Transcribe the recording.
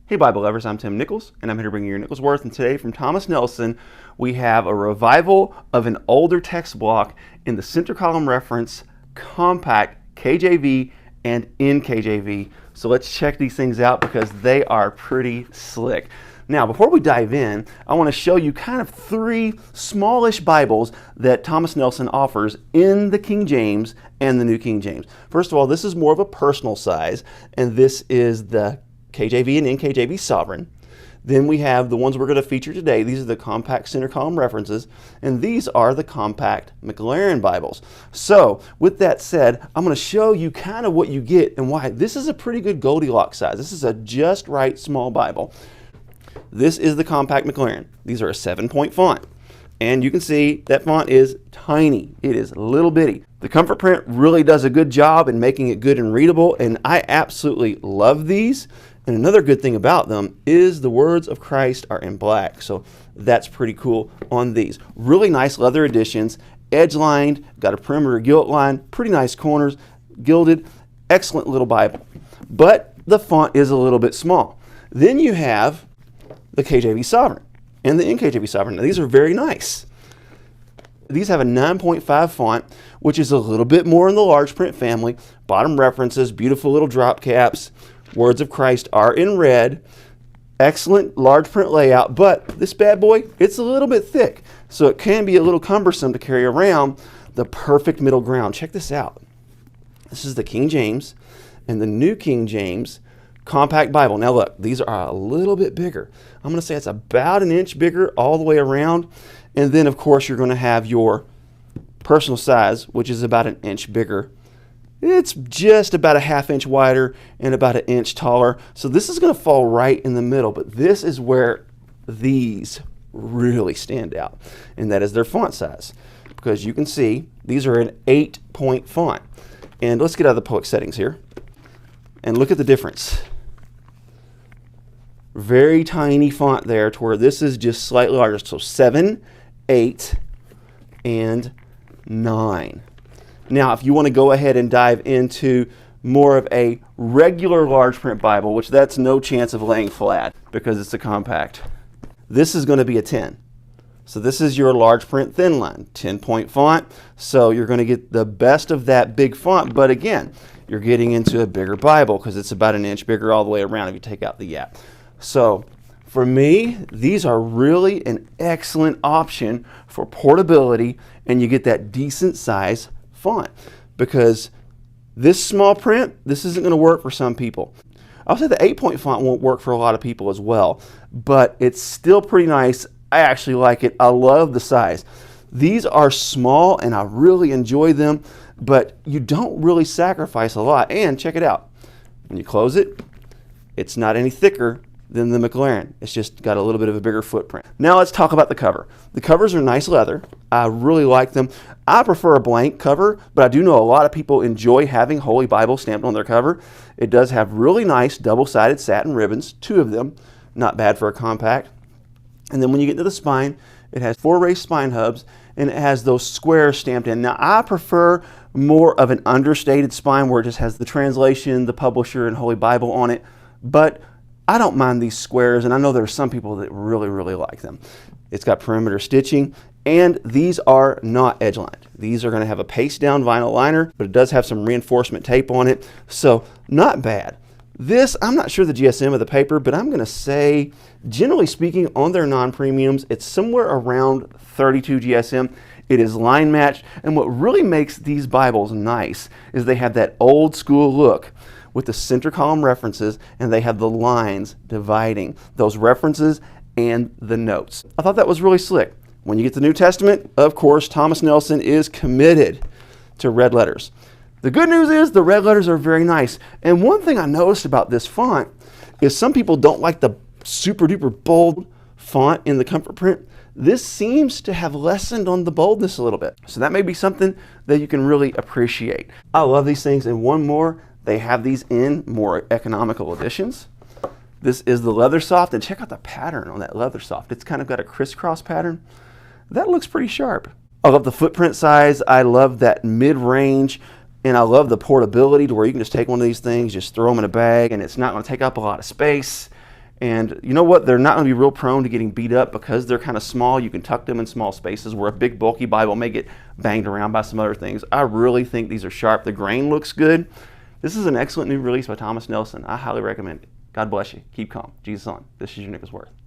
Hey Bible lovers, I'm Tim Nichols, and I'm here to bring you your Nichols Worth. And today from Thomas Nelson, we have a revival of an older text block in the center column reference, compact, KJV, and NKJV. So let's check these things out because they are pretty slick. Now, before we dive in, I want to show you kind of three smallish Bibles that Thomas Nelson offers in the King James and the New King James. First of all, this is more of a personal size, and this is the KJV and NKJV Sovereign. Then we have the ones we're going to feature today. These are the compact center column references, and these are the compact Maclaren Bibles. So with that said, I'm going to show you kind of what you get and why. This is a pretty good Goldilocks size. This is a just right small Bible. This is the compact Maclaren. These are a 7-point font. And you can see that font is tiny. It is little bitty. The comfort print really does a good job in making it good and readable, and I absolutely love these. And another good thing about them is the words of Christ are in black. So that's pretty cool on these. Really nice leather editions, edge lined, got a perimeter gilt line, pretty nice corners, gilded, excellent little Bible. But the font is a little bit small. Then you have the KJV Sovereign and the NKJV Sovereign. Now these are very nice. These have a 9.5 font, which is a little bit more in the large print family. Bottom references, beautiful little drop caps. Words of Christ are in red. Excellent large print layout, but this bad boy, it's a little bit thick. So it can be a little cumbersome to carry around. The perfect middle ground. Check this out. This is the King James and the New King James compact Bible. Now look, these are a little bit bigger. I'm going to say it's about an inch bigger all the way around. And then of course you're going to have your personal size, which is about an inch bigger. It's just about a ½ inch wider and about an inch taller. So this is going to fall right in the middle, but this is where these really stand out, and that is their font size. Because you can see these are an 8-point font. And let's get out of the public settings here and look at the difference. Very tiny font there to where this is just slightly larger. So 7, 8, and 9. Now, if you want to go ahead and dive into more of a regular large print Bible, which that's no chance of laying flat because it's a compact, this is going to be a 10. So this is your large print thin line, 10-point font. So you're going to get the best of that big font, but again, you're getting into a bigger Bible because it's about an inch bigger all the way around if you take out the yap. So for me, these are really an excellent option for portability, and you get that decent size font, because this small print, this isn't going to work for some people. I'll say the 8-point font won't work for a lot of people as well, but it's still pretty nice. I actually like it. I love the size. These are small and I really enjoy them, but you don't really sacrifice a lot. And check it out. When you close it, it's not any thicker than the Maclaren. It's just got a little bit of a bigger footprint. Now let's talk about the cover. The covers are nice leather. I really like them. I prefer a blank cover, but I do know a lot of people enjoy having Holy Bible stamped on their cover. It does have really nice double-sided satin ribbons, 2 of them. Not bad for a compact. And then when you get to the spine, it has 4 raised spine hubs, and it has those squares stamped in. Now I prefer more of an understated spine where it just has the translation, the publisher, and Holy Bible on it, but I don't mind these squares, and I know there are some people that really, really like them. It's got perimeter stitching, and these are not edge lined. These are going to have a paste down vinyl liner, but it does have some reinforcement tape on it, so not bad. This, I'm not sure the GSM of the paper, but I'm going to say, generally speaking, on their non-premiums, it's somewhere around 32 GSM. It is line matched, and what really makes these Bibles nice is they have that old school look with the center column references, and they have the lines dividing those references and the notes. I thought that was really slick. When you get the New Testament, of course, Thomas Nelson is committed to red letters. The good news is the red letters are very nice. And one thing I noticed about this font is some people don't like the super duper bold font in the comfort print. This seems to have lessened on the boldness a little bit. So that may be something that you can really appreciate. I love these things. And one more, they have these in more economical editions. This is the Leathersoft, and check out the pattern on that Leathersoft. It's kind of got a crisscross pattern. That looks pretty sharp. I love the footprint size. I love that mid-range, and I love the portability to where you can just take one of these things, just throw them in a bag, and it's not going to take up a lot of space. And you know what? They're not going to be real prone to getting beat up because they're kind of small. You can tuck them in small spaces where a big bulky Bible may get banged around by some other things. I really think these are sharp. The grain looks good. This is an excellent new release by Thomas Nelson. I highly recommend it. God bless you. Keep calm. Jesus on. This is your Nicholas Worth.